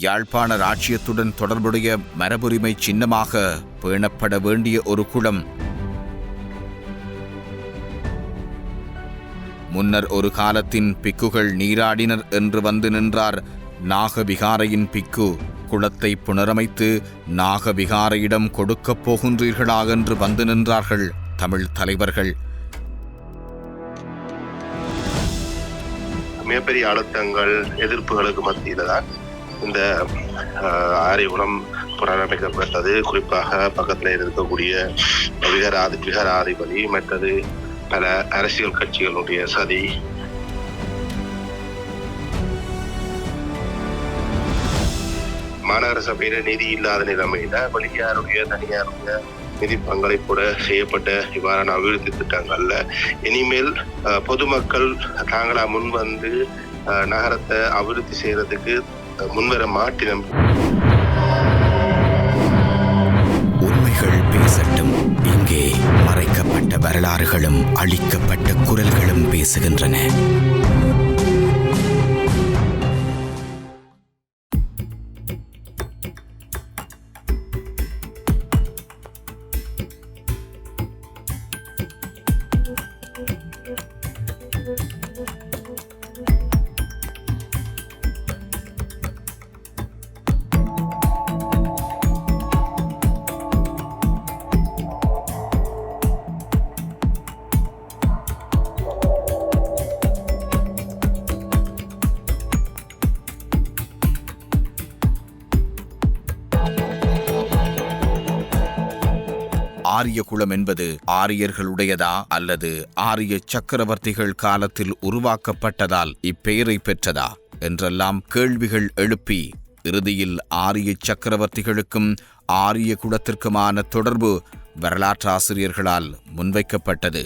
யாழ்ப்பாண இராச்சியத்துடன் தொடர்புடைய மரபுரிமை சின்னமாக பேணப்பட வேண்டிய ஒரு குளம். முன்னர் ஒரு காலத்தின் பிக்குகள் நீராடினர் என்று வந்து நின்றார் நாகவிகாரையின் பிக்கு. குளத்தை புனரமைத்து நாகவிகாரையிடம் கொடுக்கப் போகின்றீர்களா என்று வந்து நின்றார்கள் தமிழ் தலைவர்கள். மிகப்பெரிய அழுத்தங்கள் எதிர்ப்புகளுக்கு மத்தியில தான் இந்த ஆரியகுளம் புனரமைக்கப்பட்டது. குறிப்பாக பக்கத்தில் இருக்கக்கூடிய விகாராதிபதி மற்றது பல அரசியல் கட்சிகளுடைய சதி. மாநகர சபையில நிதி இல்லாத நிலைமையில வெளியாருடைய தனியாருடைய நிதி பங்களிப்போட செய்யப்பட்ட இவ்வாறான அபிவிருத்தி திட்டங்கள்ல இனிமேல் பொதுமக்கள் தாங்களா முன் வந்து நகரத்தை அபிவிருத்தி செய்யறதுக்கு முன்வர மாட்டினம். உண்மைகள் பேசட்டும். இங்கே மறைக்கப்பட்ட வரலாறுகளும் அழிக்கப்பட்ட குரல்களும் பேசுகின்றன. ஆரியகுளம் என்பது ஆரியர்களுடையதா அல்லது ஆரிய சக்கரவர்த்திகள் காலத்தில் உருவாக்கப்பட்டதால் இப்பெயரை பெற்றதா என்றெல்லாம் கேள்விகள் எழுப்பி இறுதியில் ஆரிய சக்கரவர்த்திகளுக்கும் ஆரிய குலத்திற்குமான தொடர்பு வரலாற்றாசிரியர்களால் முன்வைக்கப்பட்டது.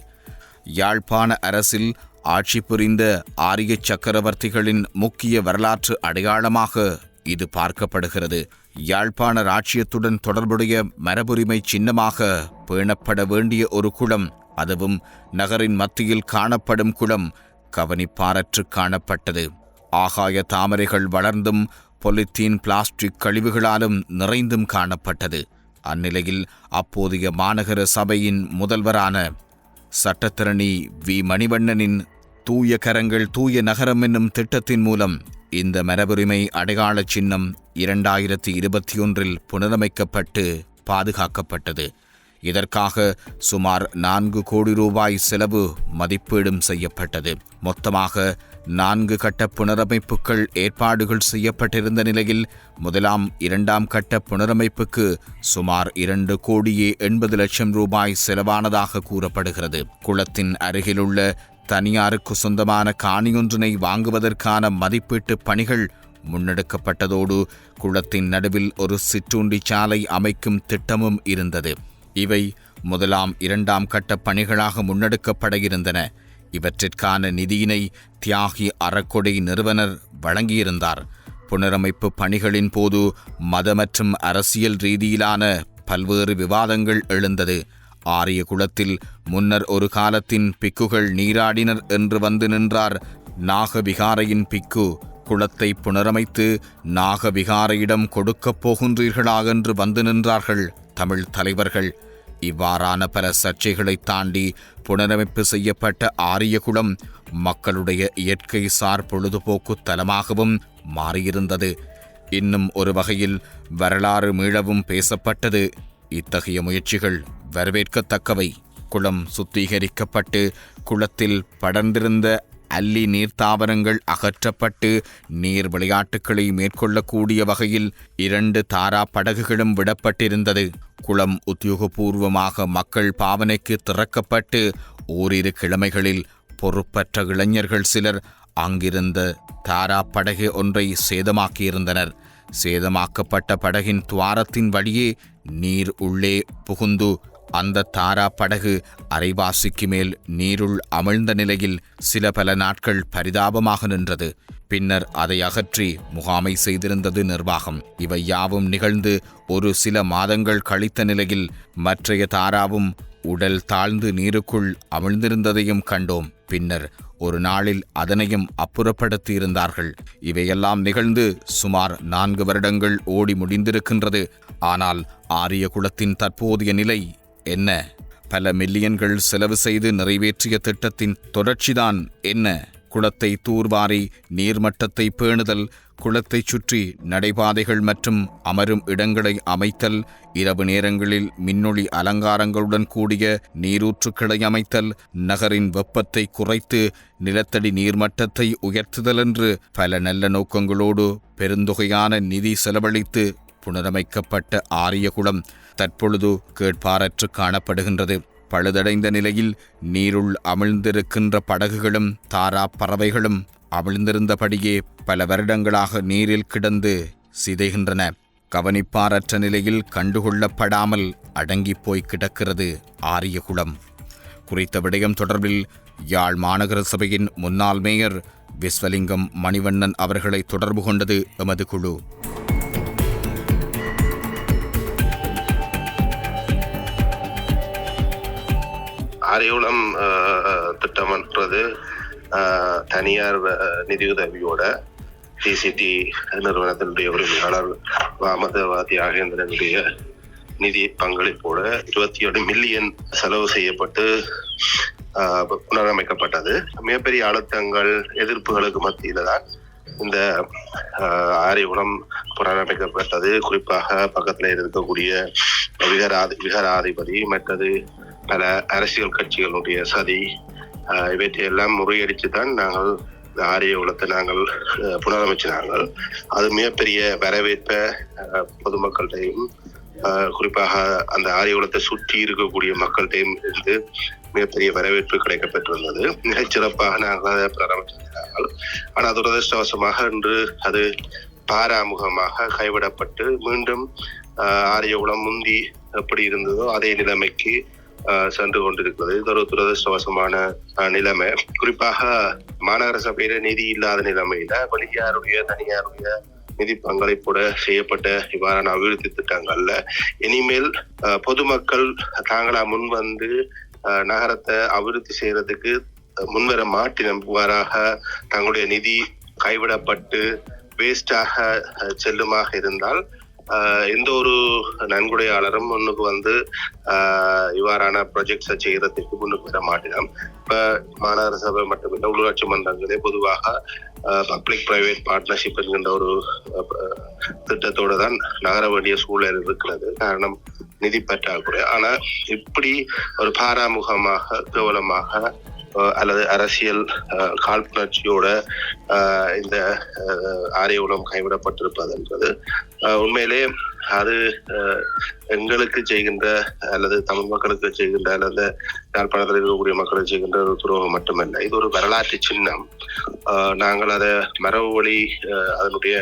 யாழ்ப்பாண அரசில் ஆட்சி புரிந்த ஆரிய சக்கரவர்த்திகளின் முக்கிய வரலாற்று அடையாளமாக இது பார்க்கப்படுகிறது. யாழ்ப்பாண இராச்சியத்துடன் தொடர்புடைய மரபுரிமை சின்னமாக பேணப்பட வேண்டிய ஒரு குளம், அதுவும் நகரின் மத்தியில் காணப்படும் குளம் கவனிப்பாரற்று காணப்பட்டது. ஆகாய தாமரைகள் வளர்ந்தும் பொலித்தீன் பிளாஸ்டிக் கழிவுகளாலும் நிறைந்தும் காணப்பட்டது. அந்நிலையில் அப்போதைய மாநகர சபையின் முதல்வரான சட்டத்திரணி வி மணிவண்ணனின் தூய கரங்கள் தூய நகரம் என்னும் திட்டத்தின் மூலம் இந்த மரபுரிமை அடையாள சின்னம் 2021 புனரமைக்கப்பட்டு பாதுகாக்கப்பட்டது. இதற்காக சுமார் 4 கோடி ரூபாய் செலவு மதிப்பீடும் செய்யப்பட்டது. மொத்தமாக 4 கட்ட புனரமைப்புகள் ஏற்பாடுகள் செய்யப்பட்டிருந்த நிலையில் முதலாம் 2ஆம் கட்ட புனரமைப்புக்கு சுமார் 2 கோடியே 80 லட்சம் ரூபாய் செலவானதாக கூறப்படுகிறது. குளத்தின் அருகிலுள்ள தனியாருக்கு சொந்தமான காணியொன்றினை வாங்குவதற்கான மதிப்பீட்டு பணிகள் முன்னெடுக்கப்பட்டதோடு குளத்தின் நடுவில் ஒரு சிற்றுண்டி சாலை அமைக்கும் திட்டமும் இருந்தது. இவை முதலாம் 2ஆம் கட்ட பணிகளாக முன்னெடுக்கப்பட இருந்தன. இவற்றிற்கான நிதியினை தியாகி அறக்கொடை நிறுவனர் வழங்கியிருந்தார். புனரமைப்பு பணிகளின் போது மத மற்றும் அரசியல் ரீதியிலான பல்வேறு விவாதங்கள் எழுந்தது. ஆரிய குலத்தில் முன்னர் ஒரு காலத்தின் பிக்குகள் நீராடினர் என்று வந்து நின்றார் நாகவிகாரையின் பிக்கு. குளத்தை புனரமைத்து நாகவிகாரையிடம் கொடுக்கப் போகின்றீர்களா என்று வந்து நின்றார்கள் தமிழ் தலைவர்கள். இவ்வாறான பல சர்ச்சைகளை தாண்டி புனரமைப்பு செய்யப்பட்ட ஆரியகுளம் மக்களுடைய இயற்கை சார் பொழுதுபோக்கு தலமாகவும் மாறியிருந்தது. இன்னும் ஒரு வகையில் வரலாறு மீளவும் பேசப்பட்டது. இத்தகைய முயற்சிகள் வரவேற்கத்தக்கவை. குளம் சுத்திகரிக்கப்பட்டு குளத்தில் படர்ந்திருந்த அல்லி நீர்த்தாவரங்கள் அகற்றப்பட்டு நீர் விளையாட்டுக்களை மேற்கொள்ளக்கூடிய வகையில் 2 தாரா படகுகளும் விடப்பட்டிருந்தது. குளம் உத்தியோகபூர்வமாக மக்கள் பாவனைக்கு திறக்கப்பட்டு ஓரிரு கிழமைகளில் பொறுப்பற்ற இளைஞர்கள் சிலர் அங்கிருந்த தாரா படகு ஒன்றை சேதமாக்கியிருந்தனர். சேதமாக்கப்பட்ட படகின் துவாரத்தின் வழியே நீர் உள்ளே புகுந்து அந்த தாரா படகு அரைவாசிக்கு மேல் நீருள் அமிழ்ந்த நிலையில் சில பல நாட்கள் பரிதாபமாக நின்றது. பின்னர் அதை அகற்றி முகாமை செய்திருந்தது நிர்வாகம். இவை யாவும் நிகழ்ந்து ஒரு சில மாதங்கள் கழித்த நிலையில் மற்றைய தாராவும் உடல் தாழ்ந்து நீருக்குள் அமிழ்ந்திருந்ததையும் கண்டோம். பின்னர் ஒரு நாளில் அதனையும் அப்புறப்படுத்தியிருந்தார்கள். இவையெல்லாம் நிகழ்ந்து சுமார் 4 வருடங்கள் ஓடி முடிந்திருக்கின்றது. ஆனால் ஆரியகுலத்தின் தற்போதைய நிலை என்ன? பல மில்லியன்கள் செலவு செய்து நிறைவேற்றிய திட்டத்தின் தொடர்ச்சிதான் என்ன? குளத்தை தூர்வாரி நீர்மட்டத்தை பேணுதல், குளத்தைச் சுற்றி நடைபாதைகள் மற்றும் அமரும் இடங்களை அமைத்தல், இரவு நேரங்களில் மின்னொளி அலங்காரங்களுடன் கூடிய நீரூற்றுக்களை அமைத்தல், நகரின் வெப்பத்தை குறைத்து நிலத்தடி நீர்மட்டத்தை உயர்த்துதல் என்று பல நல்ல நோக்கங்களோடு பெருந்தொகையான நிதி செலவழித்து புனரமைக்கப்பட்ட ஆரியகுளம் தற்பொழுது கேட்பாரற்று காணப்படுகின்றது. பழுதடைந்த நிலையில் நீருள் அமிழ்ந்திருக்கின்ற படகுகளும் தாரா பறவைகளும் அமிழ்ந்திருந்தபடியே பல வருடங்களாக நீரில் கிடந்து சிதைகின்றன. கவனிப்பாரற்ற நிலையில் கண்டுகொள்ளப்படாமல் அடங்கிப்போய் கிடக்கிறது ஆரியகுளம். குறித்த விடயம் தொடர்பில் யாழ் மாநகர சபையின் முன்னாள் மேயர் விஸ்வலிங்கம் மணிவண்ணன் அவர்களை தொடர்பு கொண்டது எமது குழு. ஆரியகுளம் திட்டம்ன்றது தனியார் நிதியுதவியோட டிசிடி நிறுவனத்தினுடைய உரிமையாளர் வாமதவா தியாகேந்திரனுடைய நிதி பங்களிப்போட 27 மில்லியன் செலவு செய்யப்பட்டு புனரமைக்கப்பட்டது. மிகப்பெரிய அழுத்தங்கள் எதிர்ப்புகளுக்கு மத்தியில தான் இந்த ஆரியகுளம் புனரமைக்கப்பட்டது. குறிப்பாக பக்கத்தில் இருக்கக்கூடிய விகாராதிபதி மற்றது பல அரசியல் கட்சிகளுடைய சதி இவற்றையெல்லாம் முறியடித்து தான் நாங்கள் ஆரியகுளத்தை நாங்கள் புனரமைச்சினார்கள். அது மிகப்பெரிய வரவேற்பை பொதுமக்கள்கிட்டையும் குறிப்பாக அந்த ஆரியகுளத்தை சுற்றி இருக்கக்கூடிய மக்கள்கிட்டையும் இருந்து மிகப்பெரிய வரவேற்பு கிடைக்கப்பெற்றிருந்தது. மிகச் சிறப்பாக நாங்கள் அதை புனரமைச்சிருந்தார்கள். ஆனால் துரதிருஷ்டவசமாக இன்று அது பாராமுகமாக கைவிடப்பட்டு மீண்டும் ஆரியகுளம் முந்தி எப்படி இருந்ததோ அதே நிலைமைக்கு சென்று கொண்டிருக்கிறது. இது ஒரு துரதிருஷ்டவசமான நிலைமை. குறிப்பாக மாநகர சபையில நிதி இல்லாத நிலைமையில வெளியாருடைய தனியாருடைய நிதி பங்களிப்போட செய்யப்பட்ட இவ்வாறான அபிவிருத்தி திட்டங்கள்ல இனிமேல் பொதுமக்கள் தாங்களா முன் வந்து நகரத்தை அபிவிருத்தி செய்யறதுக்கு முன்வர மாட்டினம். இவ்வாறாக தங்களுடைய நிதி கைவிடப்பட்டு வேஸ்டாக செல்லுமாக இருந்தால் எந்த ஒரு நன்கொடையாளரும் முன்னுக்கு வந்து இவ்வாறான ப்ராஜெக்ட்ஸை செய்யறதுக்கு முன்னுக்கு வர மாட்டினோம். இப்ப மாநகர சபை மட்டுமில்லை, உள்ளூராட்சி மன்றங்களே பொதுவாக பப்ளிக் பிரைவேட் பார்ட்னர்ஷிப் என்கின்ற ஒரு திட்டத்தோடு தான் நகர வேண்டிய சூழல் இருக்கிறது. காரணம் நிதி பற்றாக்குறை. ஆனா இப்படி ஒரு பாராமுகமாக கேவலமாக அல்லது அரசியல் காழ்ப்புணர்ச்சியோட இந்த ஆரியகுளம் கைவிடப்பட்டிருப்பது என்பது உண்மையிலே அது எங்களுக்கு செய்கின்ற அல்லது தமிழ் மக்களுக்கு செய்கின்ற அல்லது யாழ்ப்பாணத்தில் இருக்கக்கூடிய மக்களுக்கு செய்கின்ற ஒரு துரோகம் மட்டுமல்ல, இது ஒரு வரலாற்று சின்னம். நாங்கள் அதை மரபு வழி அதனுடைய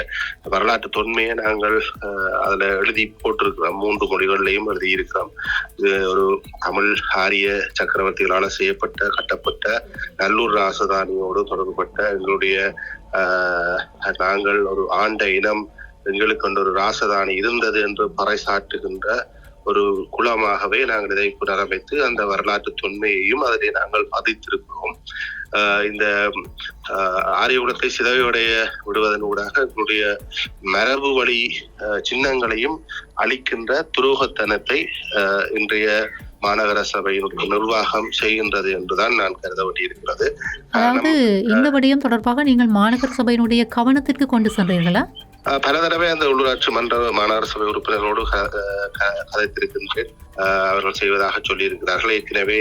வரலாற்று தொன்மையை நாங்கள் அதுல எழுதி போட்டிருக்கிறோம். 3 மொழிகள்லையும் எழுதியிருக்கிறோம். இது ஒரு தமிழ் ஆரிய சக்கரவர்த்திகளால் செய்யப்பட்ட கட்டப்பட்ட நல்லூர் ராசதானியோடு தொடர்புபட்ட எங்களுடைய நாங்கள் ஒரு ஆண்ட இனம், எங்களுக்கு ஒரு ராசதானி இருந்தது என்று பறைசாற்றுகின்ற ஒரு குலமாகவே நாங்கள் இதை புனரமைத்து அந்த வரலாற்று தொன்மையையும் அதிலே நாங்கள் பதித்திருக்கிறோம். இந்த ஆரியகுலத்தை சிதைவடைய விடுவதன் ஊடாக எங்களுடைய மரபு வழி சின்னங்களையும் அளிக்கின்ற துரோகத்தனத்தை இன்றைய மாநகர சபையினுடைய நிர்வாகம் செய்கின்றது என்றுதான் நான் கருத வேண்டியிருக்கிறது. அதாவது இந்த விடயம் தொடர்பாக நீங்கள் மாநகர சபையினுடைய கவனத்திற்கு கொண்டு சென்றீர்களா? பல தடவை அந்த உள்ளூராட்சி மன்ற மாநகர சபை உறுப்பினர்களோடு கதைத்திருக்கின்றேன். அவர்கள் செய்வதாக சொல்லியிருக்கிறார்கள். ஏற்கனவே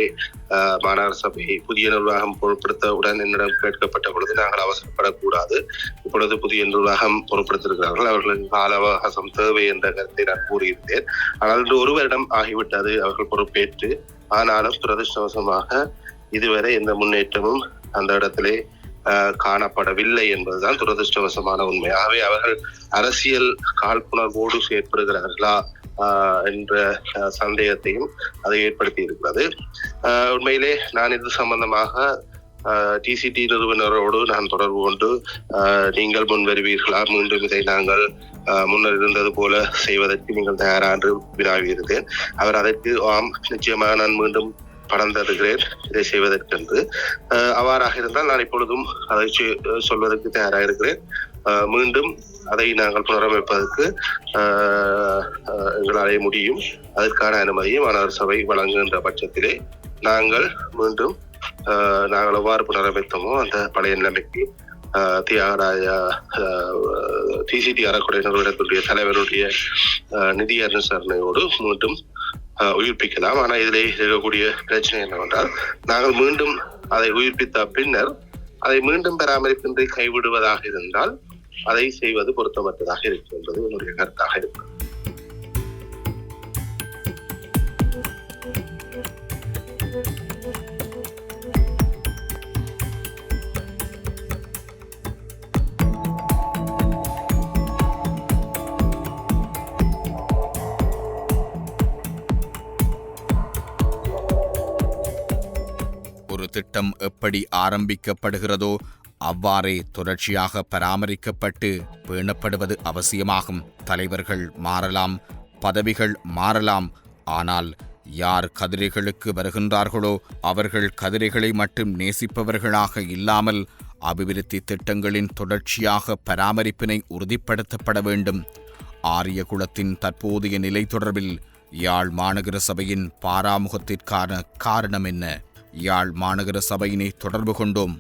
மாநகர சபை புதிய நிர்வாகம் பொருட்படுத்தவுடன் என்னிடம் கேட்கப்பட்ட பொழுது நாங்கள் அவசரப்படக்கூடாது, இப்பொழுது புதிய நிர்வாகம் பொருட்படுத்தியிருக்கிறார்கள், அவர்களுக்கு கால அவகாசம் தேவை என்ற கருத்தை நான் கூறியிருந்தேன். ஆனால் இன்று 1 வருடம் ஆகிவிட்டது அவர்கள் பொறுப்பேற்று. ஆனாலும் துரதிருஷ்டவசமாக இதுவரை எந்த முன்னேற்றமும் அந்த இடத்திலே காணப்படவில்லை என்பதுதான் துரதிருஷ்டவசமான உண்மை. ஆகவே அவர்கள் அரசியல் காழ்ப்புணர்வோடு செயற்படுகிறார்களா என்ற சந்தேகத்தையும் அதை ஏற்படுத்தி இருக்கிறது. உண்மையிலே நான் இது சம்பந்தமாக டிசிடி நிறுவனரோடு நான் தொடர்பு கொண்டு நீங்கள் முன் வருவீர்களா, மீண்டும் இதை நாங்கள் முன்னர் இருந்தது போல செய்வதற்கு நீங்கள் தயாரா என்று வினாவியிருந்தேன். அவர் அதற்கு ஆம், நிச்சயமாக நான் மீண்டும் பணம் தருகிறேன் இதை செய்வதற்கென்று. அவ்வாறாக இருந்தால் நான் இப்பொழுதும் அதை சொல்வதற்கு தயாராக இருக்கிறேன். மீண்டும் அதை நாங்கள் புனரமைப்பதற்கு எங்களாலே முடியும். அதற்கான அனுமதியை மாநகர சபை வழங்குகின்ற பட்சத்திலே நாங்கள் மீண்டும் நாங்கள் எவ்வாறு புனரமைத்தோமோ அந்த பழைய நிலைமைக்கு தியாகராஜா டிசிடி அறக்குறை நிறுவனத்துடைய தலைவருடைய நிதி அனுசரணையோடு மீண்டும் உயிர்ப்பிக்கலாம். ஆனால் இதிலே இருக்கக்கூடிய பிரச்சனை என்னவென்றால் நாங்கள் மீண்டும் அதை உயிர்ப்பித்த பின்னர் அதை மீண்டும் பராமரிப்பின்றி கைவிடுவதாக இருந்தால் அதை செய்வது பொருத்தமற்றதாக இருக்கும் என்பது என்னுடைய கருத்தாக இருக்கிறது. ஒரு திட்டம் எப்படி ஆரம்பிக்கப்படுகிறதோ அவ்வாறே தொடர்ச்சியாக பராமரிக்கப்பட்டு பேணப்படுவது அவசியமாகும். தலைவர்கள் மாறலாம், பதவிகள் மாறலாம், ஆனால் யார் கதிரைகளுக்கு வருகின்றார்களோ அவர்கள் கதிரைகளை மட்டும் நேசிப்பவர்களாக இல்லாமல் அபிவிருத்தி திட்டங்களின் தொடர்ச்சியாக பராமரிப்பினை உறுதிப்படுத்தப்பட வேண்டும். ஆரியகுலத்தின் தற்போதைய நிலை தொடர்பில் யாழ் மாநகர சபையின் பாராமுகத்திற்கான காரணம் என்ன? யாழ் மாநகர சபையினை தொடர்பு கொண்டோம்.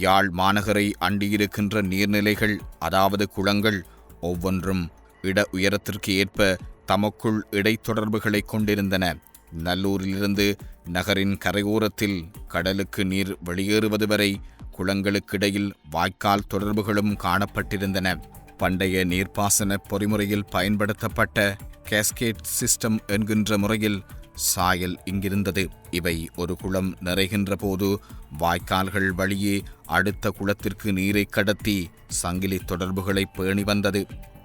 யாழ் மாநகரை அண்டியிருக்கின்ற நீர்நிலைகள் அதாவது குளங்கள் ஒவ்வொன்றும் இட உயரத்திற்கு ஏற்ப தமக்குள் இடைத்தொடர்புகளை கொண்டிருந்தன. நல்லூரிலிருந்து நகரின் கரையோரத்தில் கடலுக்கு நீர் வெளியேறுவது வரை குளங்களுக்கிடையில் வாய்க்கால் தொடர்புகளும் காணப்பட்டிருந்தன. பண்டைய நீர்ப்பாசன பொறிமுறையில் பயன்படுத்தப்பட்ட கேஸ்கேட் சிஸ்டம் என்கின்ற முறையில் சாயல் இங்கிருந்தது. இவை ஒரு குளம் நிறைகின்ற போது வாய்க்கால்கள் வழியே அடுத்த குளத்திற்கு நீரை கடத்தி சங்கிலி தொடர்புகளை பேணி வந்தது.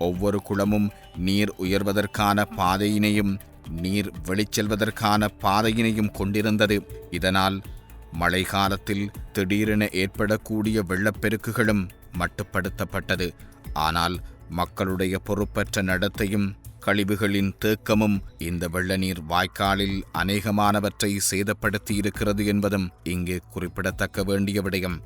ஒவ்வொரு குளமும் நீர் உயர்வதற்கான பாதையினையும் நீர் வெளிச்செல்வதற்கான பாதையினையும் கொண்டிருந்தது. இதனால் மழை காலத்தில் திடீரென ஏற்படக்கூடிய வெள்ளப்பெருக்குகளும் மட்டுப்படுத்தப்பட்டது. ஆனால் மக்களுடைய பொறுப்பற்ற நடத்தையும் கழிவுகளின் தேக்கமும் இந்த வெள்ளநீர் வாய்க்காலில் அநேகமானவற்றை சேதப்படுத்தியிருக்கிறது என்பதும் இங்கு குறிப்பிடத்தக்க வேண்டிய விடயம்.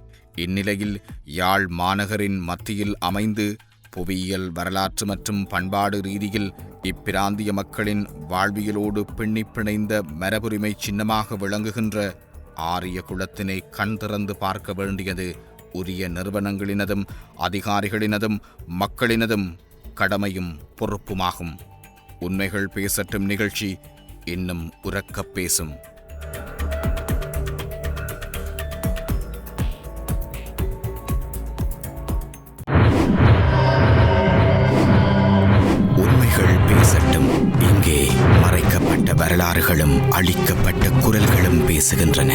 இந்நிலையில் யாழ் மாநகரின் மத்தியில் அமைந்து புவியியல், வரலாற்று மற்றும் பண்பாடு ரீதியில் இப்பிராந்திய மக்களின் வாழ்வியலோடு பின்னி பிணைந்த மரபுரிமை சின்னமாக விளங்குகின்ற ஆரிய குலத்தினை கண் திறந்து பார்க்க வேண்டியது உரிய நிறுவனங்களினதும் அதிகாரிகளினதும் மக்களினதும் கடமையும் பொறுப்புமாகும். உண்மைகள் பேசட்டும் நிகழ்ச்சி இன்னும் உரக்கப் பேசும். உண்மைகள் பேசட்டும். இங்கே மறைக்கப்பட்ட வரலாறுகளும் அழிக்கப்பட்ட குரல்களும் பேசுகின்றன.